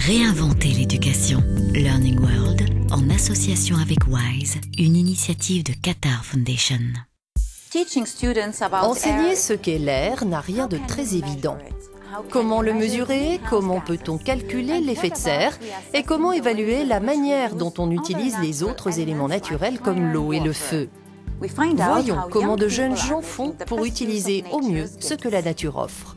Réinventer l'éducation. Learning World, en association avec WISE, une initiative de Qatar Foundation. Enseigner ce qu'est l'air n'a rien de très évident. Comment le mesurer? Comment peut-on calculer l'effet de serre? Et comment évaluer la manière dont on utilise les autres éléments naturels comme l'eau et le feu? Voyons comment de jeunes gens font pour utiliser au mieux ce que la nature offre.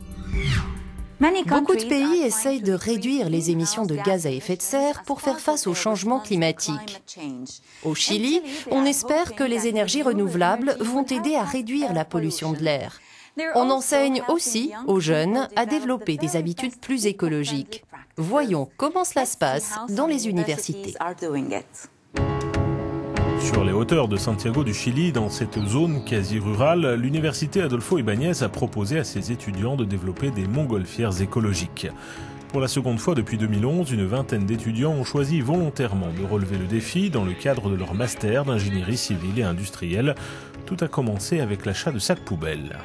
Beaucoup de pays essayent de réduire les émissions de gaz à effet de serre pour faire face au changement climatique. Au Chili, on espère que les énergies renouvelables vont aider à réduire la pollution de l'air. On enseigne aussi aux jeunes à développer des habitudes plus écologiques. Voyons comment cela se passe dans les universités. Sur les hauteurs de Santiago du Chili, dans cette zone quasi rurale, l'université Adolfo Ibáñez a proposé à ses étudiants de développer des montgolfières écologiques. Pour la seconde fois depuis 2011, une vingtaine d'étudiants ont choisi volontairement de relever le défi dans le cadre de leur master d'ingénierie civile et industrielle. Tout a commencé avec l'achat de sacs poubelles.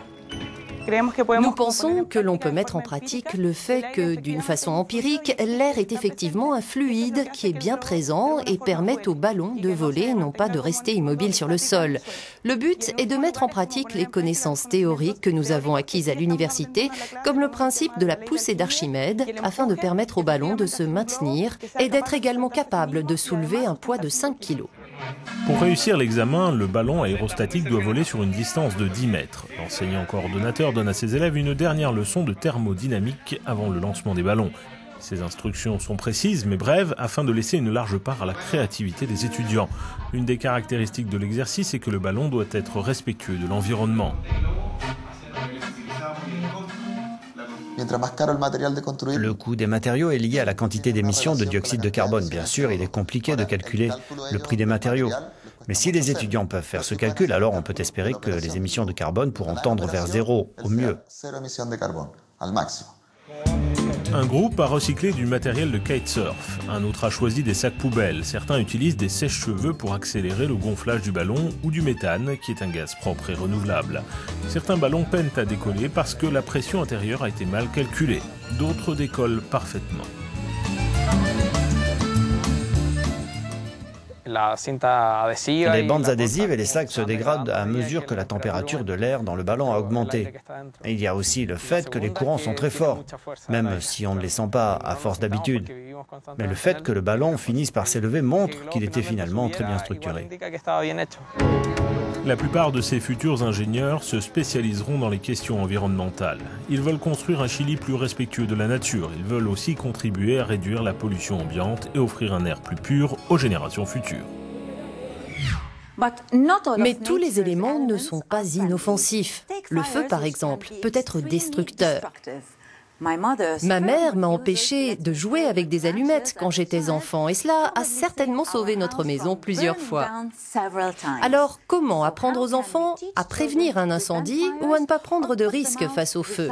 Nous pensons que l'on peut mettre en pratique le fait que, d'une façon empirique, l'air est effectivement un fluide qui est bien présent et permet au ballon de voler, non pas de rester immobile sur le sol. Le but est de mettre en pratique les connaissances théoriques que nous avons acquises à l'université, comme le principe de la poussée d'Archimède, afin de permettre au ballon de se maintenir et d'être également capable de soulever un poids de 5 kg. Pour réussir l'examen, le ballon aérostatique doit voler sur une distance de 10 mètres. L'enseignant coordonnateur donne à ses élèves une dernière leçon de thermodynamique avant le lancement des ballons. Ces instructions sont précises mais brèves afin de laisser une large part à la créativité des étudiants. Une des caractéristiques de l'exercice est que le ballon doit être respectueux de l'environnement. Le coût des matériaux est lié à la quantité d'émissions de dioxyde de carbone. Bien sûr, il est compliqué de calculer le prix des matériaux. Mais si les étudiants peuvent faire ce calcul, alors on peut espérer que les émissions de carbone pourront tendre vers zéro, au mieux. Un groupe a recyclé du matériel de kitesurf. Un autre a choisi des sacs poubelles. Certains utilisent des sèche-cheveux pour accélérer le gonflage du ballon ou du méthane, qui est un gaz propre et renouvelable. Certains ballons peinent à décoller parce que la pression intérieure a été mal calculée. D'autres décollent parfaitement. Les bandes adhésives et les sacs se dégradent à mesure que la température de l'air dans le ballon a augmenté. Et il y a aussi le fait que les courants sont très forts, même si on ne les sent pas à force d'habitude. Mais le fait que le ballon finisse par s'élever montre qu'il était finalement très bien structuré. La plupart de ces futurs ingénieurs se spécialiseront dans les questions environnementales. Ils veulent construire un Chili plus respectueux de la nature. Ils veulent aussi contribuer à réduire la pollution ambiante et offrir un air plus pur aux générations futures. Mais tous les éléments ne sont pas inoffensifs. Le feu, par exemple, peut être destructeur. Ma mère m'a empêché de jouer avec des allumettes quand j'étais enfant et cela a certainement sauvé notre maison plusieurs fois. Alors, comment apprendre aux enfants à prévenir un incendie ou à ne pas prendre de risques face au feu?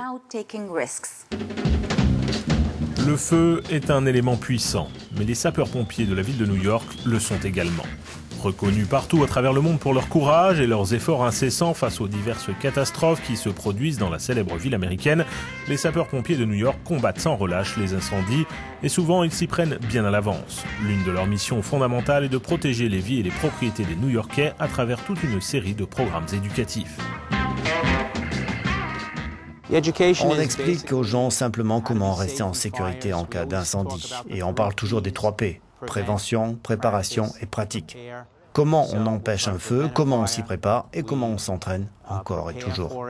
Le feu est un élément puissant, mais les sapeurs-pompiers de la ville de New York le sont également. Reconnus partout à travers le monde pour leur courage et leurs efforts incessants face aux diverses catastrophes qui se produisent dans la célèbre ville américaine, les sapeurs-pompiers de New York combattent sans relâche les incendies et souvent ils s'y prennent bien à l'avance. L'une de leurs missions fondamentales est de protéger les vies et les propriétés des New-Yorkais à travers toute une série de programmes éducatifs. On explique aux gens simplement comment rester en sécurité en cas d'incendie. Et on parle toujours des 3 P. Prévention, préparation et pratique. Comment on empêche un feu, comment on s'y prépare et comment on s'entraîne encore et toujours.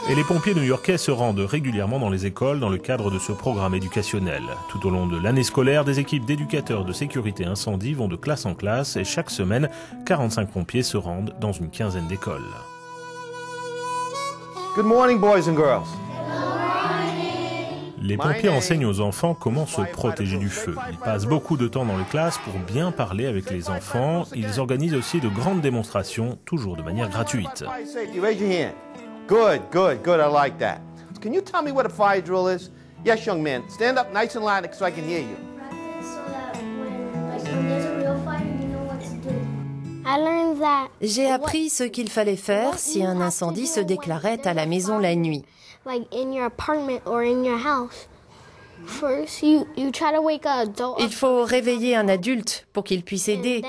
Et les pompiers new-yorkais se rendent régulièrement dans les écoles dans le cadre de ce programme éducationnel. Tout au long de l'année scolaire, des équipes d'éducateurs de sécurité incendie vont de classe en classe et chaque semaine, 45 pompiers se rendent dans une quinzaine d'écoles. Good morning, boys and girls. Les pompiers enseignent aux enfants comment se protéger du feu. Ils passent beaucoup de temps dans les classes pour bien parler avec les enfants. Ils organisent aussi de grandes démonstrations, toujours de manière gratuite. Good, good, good. I like that. Can you tell me what a fire drill is? Yes, young man. Stand up nice and loud so I can hear you. So that when there's a real fire, you know what to do. J'ai appris ce qu'il fallait faire si un incendie se déclarait à la maison la nuit. Il faut réveiller un adulte pour qu'il puisse aider.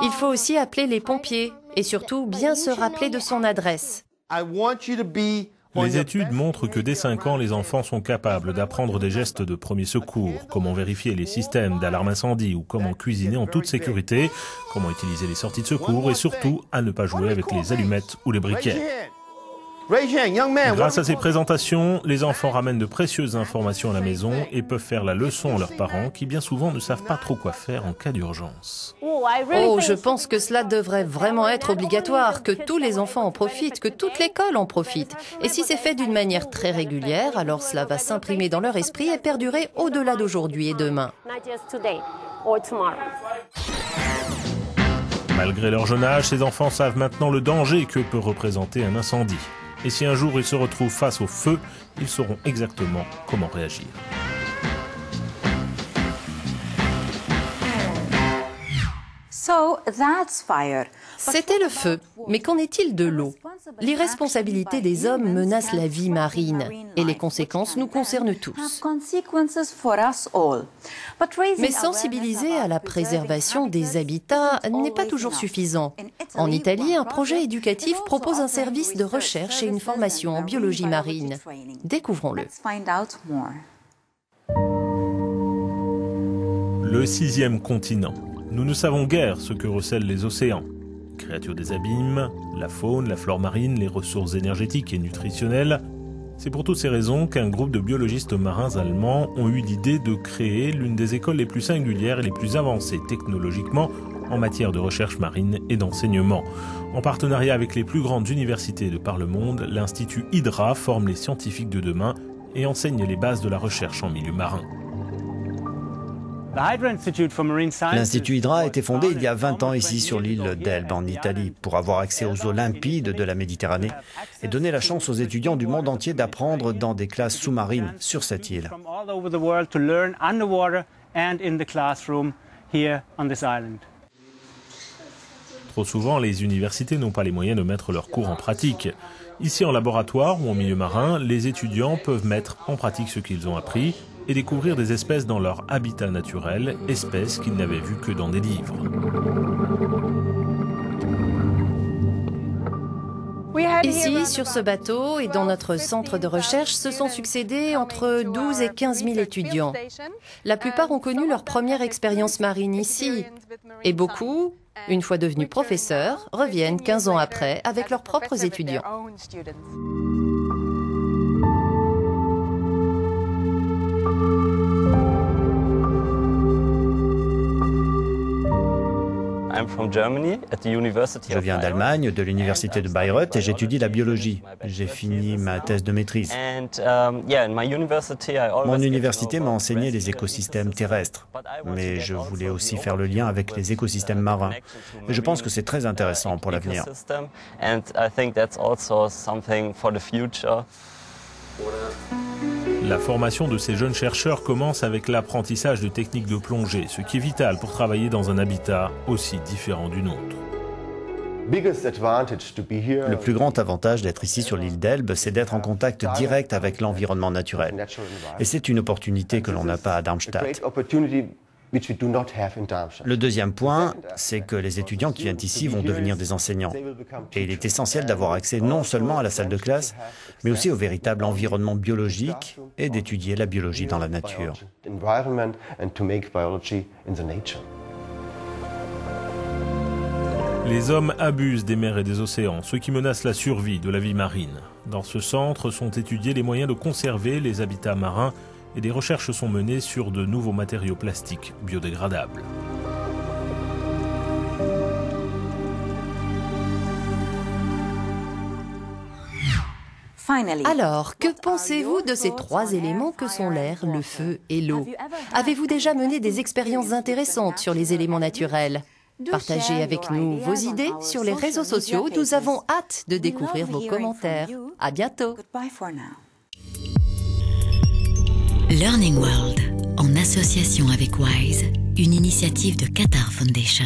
Il faut aussi appeler les pompiers et surtout bien se rappeler de son adresse. Les études montrent que dès 5 ans, les enfants sont capables d'apprendre des gestes de premier secours, comment vérifier les systèmes d'alarme incendie ou comment cuisiner en toute sécurité, comment utiliser les sorties de secours et surtout à ne pas jouer avec les allumettes ou les briquets. Grâce à ces présentations, les enfants ramènent de précieuses informations à la maison et peuvent faire la leçon à leurs parents qui bien souvent ne savent pas trop quoi faire en cas d'urgence. Oh, je pense que cela devrait vraiment être obligatoire, que tous les enfants en profitent, que toute l'école en profite. Et si c'est fait d'une manière très régulière, alors cela va s'imprimer dans leur esprit et perdurer au-delà d'aujourd'hui et demain. Malgré leur jeune âge, ces enfants savent maintenant le danger que peut représenter un incendie. Et si un jour ils se retrouvent face au feu, ils sauront exactement comment réagir. C'était le feu, mais qu'en est-il de l'eau? L'irresponsabilité des hommes menace la vie marine et les conséquences nous concernent tous. Mais sensibiliser à la préservation des habitats n'est pas toujours suffisant. En Italie, un projet éducatif propose un service de recherche et une formation en biologie marine. Découvrons-le. Le 6e continent. Nous ne savons guère ce que recèlent les océans. Créatures des abîmes, la faune, la flore marine, les ressources énergétiques et nutritionnelles. C'est pour toutes ces raisons qu'un groupe de biologistes marins allemands ont eu l'idée de créer l'une des écoles les plus singulières et les plus avancées technologiquement en matière de recherche marine et d'enseignement. En partenariat avec les plus grandes universités de par le monde, l'Institut Hydra forme les scientifiques de demain et enseigne les bases de la recherche en milieu marin. L'Institut Hydra a été fondé il y a 20 ans ici sur l'île d'Elbe en Italie pour avoir accès aux eaux limpides de la Méditerranée et donner la chance aux étudiants du monde entier d'apprendre dans des classes sous-marines sur cette île. Trop souvent, les universités n'ont pas les moyens de mettre leurs cours en pratique. Ici, en laboratoire ou en milieu marin, les étudiants peuvent mettre en pratique ce qu'ils ont appris et découvrir des espèces dans leur habitat naturel, espèces qu'ils n'avaient vues que dans des livres. Ici, sur ce bateau et dans notre centre de recherche, se sont succédés entre 12 et 15 000 étudiants. La plupart ont connu leur première expérience marine ici. Et beaucoup, une fois devenus professeurs, reviennent 15 ans après avec leurs propres étudiants. Je viens d'Allemagne, de l'université de Bayreuth, et j'étudie la biologie. J'ai fini ma thèse de maîtrise. Mon université m'a enseigné les écosystèmes terrestres, mais je voulais aussi faire le lien avec les écosystèmes marins. Et je pense que c'est très intéressant pour l'avenir. La formation de ces jeunes chercheurs commence avec l'apprentissage de techniques de plongée, ce qui est vital pour travailler dans un habitat aussi différent du nôtre. Le plus grand avantage d'être ici sur l'île d'Elbe, c'est d'être en contact direct avec l'environnement naturel. Et c'est une opportunité que l'on n'a pas à Darmstadt. Le deuxième point, c'est que les étudiants qui viennent ici vont devenir des enseignants. Et il est essentiel d'avoir accès non seulement à la salle de classe, mais aussi au véritable environnement biologique et d'étudier la biologie dans la nature. Les hommes abusent des mers et des océans, ce qui menace la survie de la vie marine. Dans ce centre sont étudiés les moyens de conserver les habitats marins et des recherches sont menées sur de nouveaux matériaux plastiques biodégradables. Alors, que pensez-vous de ces 3 éléments que sont l'air, le feu et l'eau? Avez-vous déjà mené des expériences intéressantes sur les éléments naturels? Partagez avec nous vos idées sur les réseaux sociaux. Nous avons hâte de découvrir vos commentaires. À bientôt. Learning World, en association avec WISE, une initiative de Qatar Foundation.